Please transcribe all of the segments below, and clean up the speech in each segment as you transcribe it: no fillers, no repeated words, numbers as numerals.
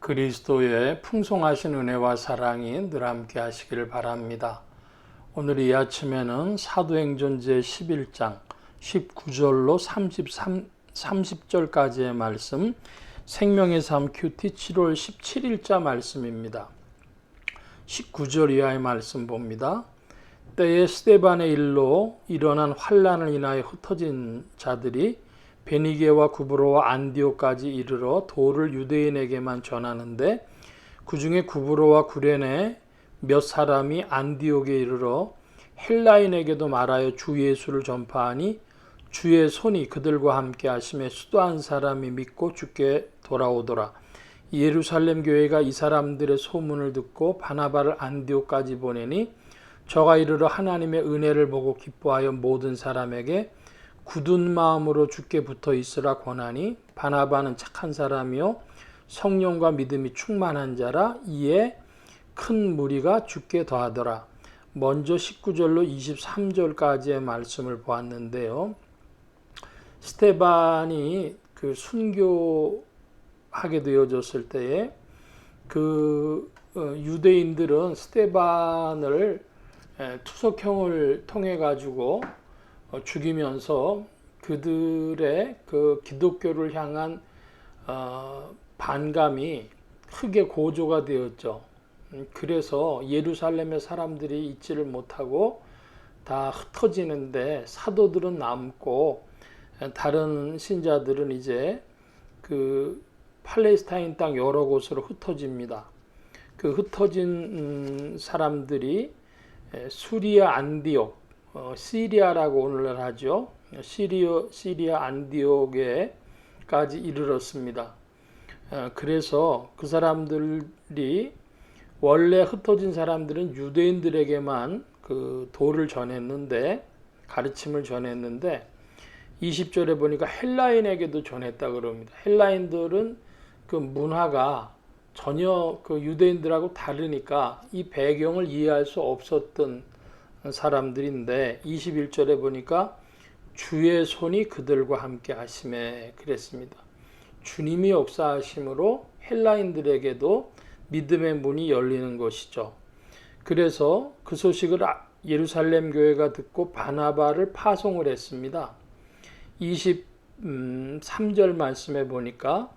그리스도의 풍성하신 은혜와 사랑이 늘 함께 하시기를 바랍니다. 오늘 이 아침에는 사도행전 제11장 19절로 30절까지의 말씀, 생명의 삶 큐티 7월 17일자 말씀입니다. 19절 이하의 말씀 봅니다. 때에 스데반의 일로 일어난 환난을 인하여 흩어진 자들이 베니게와 구브로와 안디오까지 이르러 도를 유대인에게만 전하는데 그 중에 구브로와 구레네 몇 사람이 안디옥에 이르러 헬라인에게도 말하여 주 예수를 전파하니 주의 손이 그들과 함께 하심에 수도 한 사람이 믿고 주께 돌아오더라. 예루살렘 교회가 이 사람들의 소문을 듣고 바나바를 안디옥까지 보내니 저가 이르러 하나님의 은혜를 보고 기뻐하여 모든 사람에게 굳은 마음으로 주께 붙어 있으라 권하니 바나바는 착한 사람이요 성령과 믿음이 충만한 자라. 이에 큰 무리가 주께 더하더라. 먼저 19절로 23절까지의 말씀을 보았는데요. 스데반이 순교하게 되어졌을 때에 유대인들은 스데반을 투석형을 통해 가지고 죽이면서 그들의 기독교를 향한 반감이 크게 고조가 되었죠. 그래서 예루살렘의 사람들이 잊지를 못하고 다 흩어지는데 사도들은 남고 다른 신자들은 이제 팔레스타인 땅 여러 곳으로 흩어집니다. 흩어진 사람들이 수리아 안디옥, 시리아라고 오늘날 하죠. 시리아 안디옥에까지 이르렀습니다. 그래서 그 사람들이 원래 흩어진 사람들은 유대인들에게만 도를 전했는데, 가르침을 전했는데 20절에 보니까 헬라인에게도 전했다 그럽니다. 헬라인들은 문화가 전혀 유대인들하고 다르니까 이 배경을 이해할 수 없었던 사람들인데 21절에 보니까 주의 손이 그들과 함께 하심에 그랬습니다. 주님이 역사하심으로 헬라인들에게도 믿음의 문이 열리는 것이죠. 그래서 그 소식을 예루살렘 교회가 듣고 바나바를 파송을 했습니다. 23절 말씀에 보니까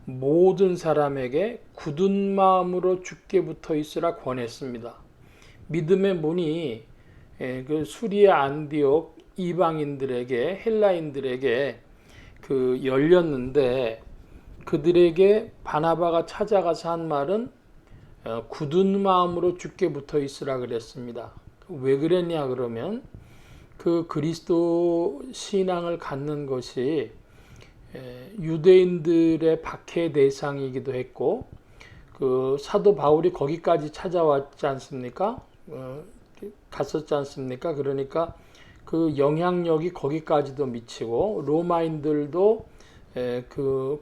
모든 사람에게 굳은 마음으로 주께 붙어 있으라 권했습니다. 믿음의 문이 수리아 안디옥 이방인들에게, 헬라인들에게 열렸는데 그들에게 바나바가 찾아가서 한 말은 굳은 마음으로 주께 붙어 있으라 그랬습니다. 왜 그랬냐 그러면 그리스도 신앙을 갖는 것이 유대인들의 박해 대상이기도 했고 사도 바울이 거기까지 찾아왔지 않습니까? 갔었지 않습니까? 그러니까 영향력이 거기까지도 미치고 로마인들도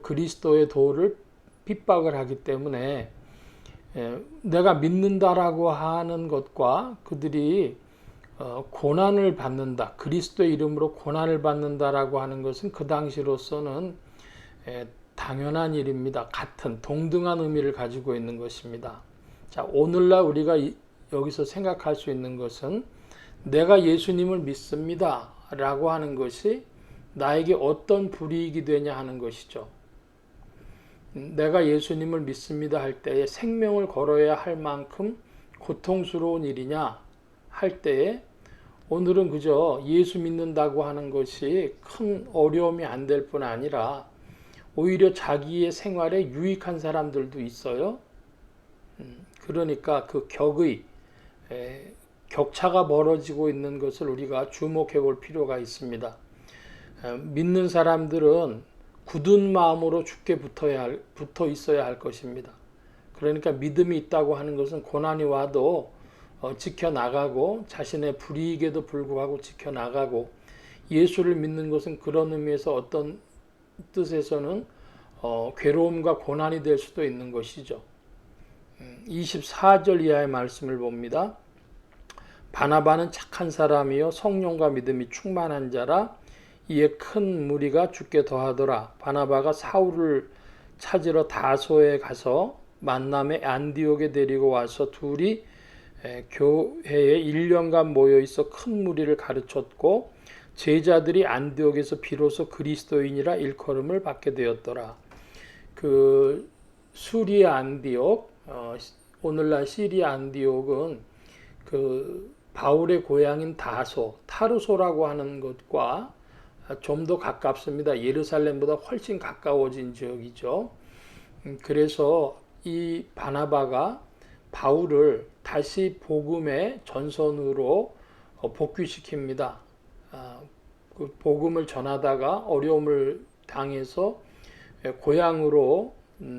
그리스도의 도를 핍박을 하기 때문에 내가 믿는다라고 하는 것과 그들이 고난을 받는다, 그리스도의 이름으로 고난을 받는다라고 하는 것은 그 당시로서는 당연한 일입니다. 같은 동등한 의미를 가지고 있는 것입니다. 자, 오늘날 우리가 여기서 생각할 수 있는 것은 내가 예수님을 믿습니다 라고 하는 것이 나에게 어떤 불이익이 되냐 하는 것이죠. 내가 예수님을 믿습니다 할 때에 생명을 걸어야 할 만큼 고통스러운 일이냐 할 때에 오늘은 그저 예수 믿는다고 하는 것이 큰 어려움이 안 될 뿐 아니라 오히려 자기의 생활에 유익한 사람들도 있어요. 그러니까 격차가 벌어지고 있는 것을 우리가 주목해 볼 필요가 있습니다. 믿는 사람들은 굳은 마음으로 주께 붙어 있어야 할 것입니다. 그러니까 믿음이 있다고 하는 것은 고난이 와도 지켜나가고 자신의 불이익에도 불구하고 지켜나가고 예수를 믿는 것은 그런 의미에서 어떤 뜻에서는 괴로움과 고난이 될 수도 있는 것이죠. 24절 이하의 말씀을 봅니다. 바나바는 착한 사람이요 성령과 믿음이 충만한 자라. 이에 큰 무리가 주께 더하더라. 바나바가 사울을 찾으러 다소에 가서 만남의 안디옥에 데리고 와서 둘이 교회에 1년간 모여 있어 큰 무리를 가르쳤고 제자들이 안디옥에서 비로소 그리스도인이라 일컬음을 받게 되었더라. 그 수리아 안디옥, 오늘날 시리아 안디옥은 그 바울의 고향인 타르소라고 하는 것과 좀 더 가깝습니다. 예루살렘보다 훨씬 가까워진 지역이죠. 그래서 이 바나바가 바울을 다시 복음의 전선으로 복귀시킵니다. 그 복음을 전하다가 어려움을 당해서 고향으로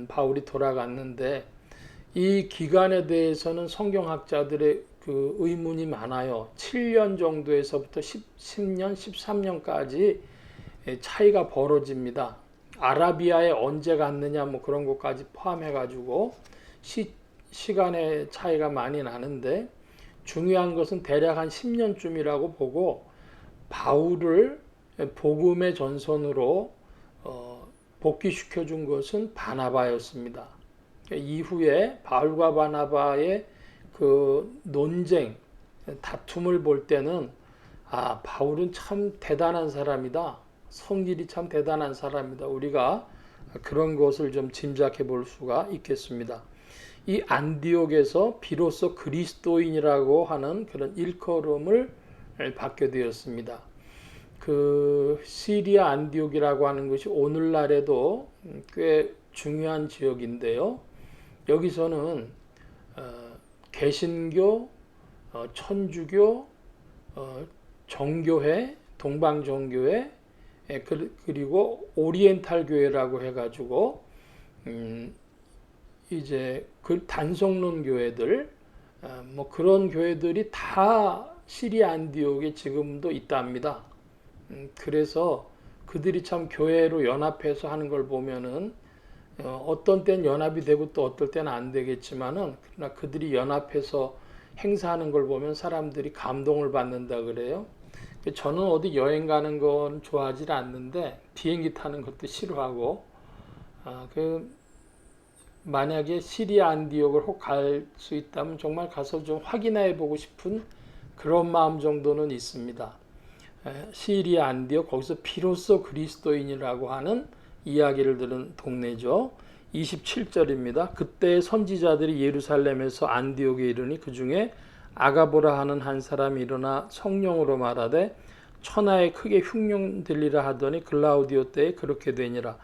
바울이 돌아갔는데 이 기간에 대해서는 성경학자들의 그 의문이 많아요. 7년 정도에서부터 10년, 13년까지 차이가 벌어집니다. 아라비아에 언제 갔느냐 뭐 그런 것까지 포함해 가지고 시간의 차이가 많이 나는데 중요한 것은 대략 한 10년쯤이라고 보고 바울을 복음의 전선으로 복귀시켜 준 것은 바나바였습니다. 이후에 바울과 바나바의 그 논쟁, 다툼을 볼 때는 바울은 참 대단한 사람이다. 성질이 참 대단한 사람이다. 우리가 그런 것을 좀 짐작해 볼 수가 있겠습니다. 이 안디옥에서 비로소 그리스도인이라고 하는 그런 일컬음을 받게 되었습니다. 그 시리아 안디옥이라고 하는 것이 오늘날에도 꽤 중요한 지역인데요. 여기서는 개신교, 천주교, 정교회, 동방정교회, 그리고 오리엔탈 교회라고 해가지고 이제 그 단성론 교회들, 뭐 그런 교회들이 다 시리아 안디옥에 지금도 있답니다. 그래서 그들이 참 교회로 연합해서 하는 걸 보면은 어떤 때는 연합이 되고 또 어떨 때는 안 되겠지만은 그러나 그들이 연합해서 행사하는 걸 보면 사람들이 감동을 받는다 그래요. 저는 어디 여행 가는 건 좋아하지 않는데 비행기 타는 것도 싫어하고 만약에 시리아 안디옥을 혹 갈 수 있다면 정말 가서 좀 확인해 보고 싶은 그런 마음 정도는 있습니다. 시리아 안디옥 거기서 비로소 그리스도인이라고 하는 이야기를 들은 동네죠. 27절입니다. 그때 선지자들이 예루살렘에서 안디옥에 이르니 그 중에 아가보라 하는 한 사람이 일어나 성령으로 말하되 천하에 크게 흉년들리라 하더니 글라우디오 때에 그렇게 되니라.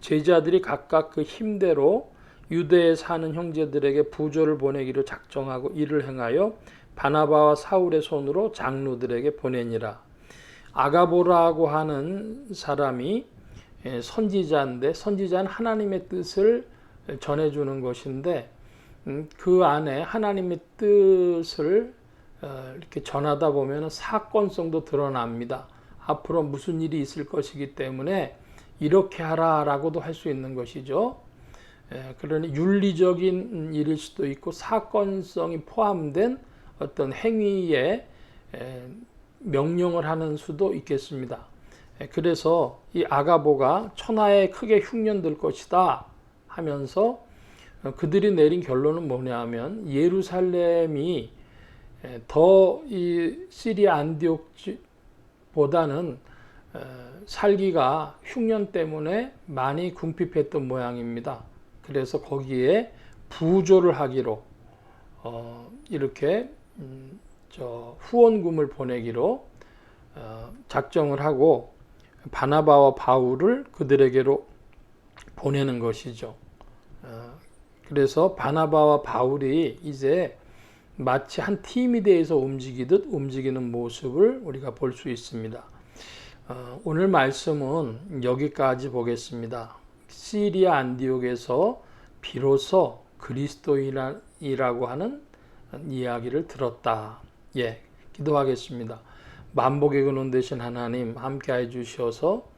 제자들이 각각 그 힘대로 유대에 사는 형제들에게 부조를 보내기로 작정하고 이를 행하여 바나바와 사울의 손으로 장로들에게 보내니라. 아가보라고 하는 사람이 선지자인데 선지자는 하나님의 뜻을 전해주는 것인데 그 안에 하나님의 뜻을 이렇게 전하다 보면 사건성도 드러납니다. 앞으로 무슨 일이 있을 것이기 때문에 이렇게 하라라고도 할 수 있는 것이죠. 그러니 윤리적인 일일 수도 있고 사건성이 포함된 어떤 행위에 명령을 하는 수도 있겠습니다. 그래서 이 아가보가 천하에 크게 흉년될 것이다 하면서 그들이 내린 결론은 뭐냐면 예루살렘이 더 이 시리아 안디옥보다는 살기가 흉년 때문에 많이 궁핍했던 모양입니다. 그래서 거기에 부조를 하기로 이렇게 후원금을 보내기로 작정을 하고 바나바와 바울을 그들에게로 보내는 것이죠. 그래서 바나바와 바울이 이제 마치 한 팀이 되어서 움직이듯 움직이는 모습을 우리가 볼 수 있습니다. 오늘 말씀은 여기까지 보겠습니다. 시리아 안디옥에서 비로소 그리스도인이라고 하는 이야기를 들었다. 기도하겠습니다. 만복의 근원 되신 하나님 함께해 주셔서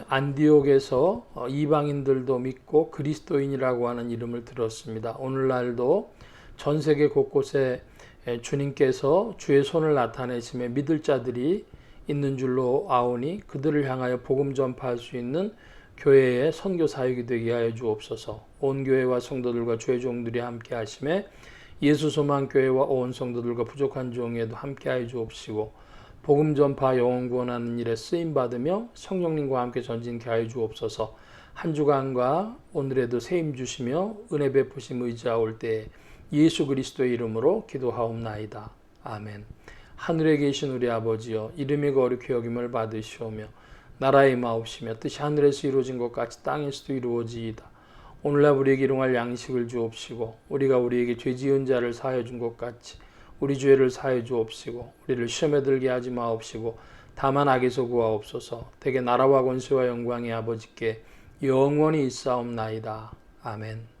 안디옥에서 이방인들도 믿고 그리스도인이라고 하는 이름을 들었습니다. 오늘날도 전 세계 곳곳에 주님께서 주의 손을 나타내시며 믿을 자들이 있는 줄로 아오니 그들을 향하여 복음 전파할 수 있는 교회의 선교 사역이 되게 하여 주옵소서. 온 교회와 성도들과 주의 종들이 함께 하심에 예수 소망 교회와 온 성도들과 부족한 종에도 함께 하여 주옵시고 복음 전파 영혼 구원하는 일에 쓰임 받으며 성령님과 함께 전진케 하여 주옵소서. 한 주간과 오늘에도 세임 주시며 은혜 베푸심 의지하올 때에 예수 그리스도의 이름으로 기도하옵나이다. 아멘. 하늘에 계신 우리 아버지여, 이름이 거룩히 여김을 받으시오며 나라의 임하옵시며 뜻이 하늘에서 이루어진 것 같이 땅에서도 이루어지이다. 오늘날 우리에게 일용할 양식을 주옵시고 우리가 우리에게 죄 지은 자를 사하여 준 것 같이 우리 죄를 사하여 주옵시고 우리를 시험에 들게 하지 마옵시고 다만 악에서 구하옵소서. 대개 나라와 권세와 영광이 아버지께 영원히 있사옵나이다. 아멘.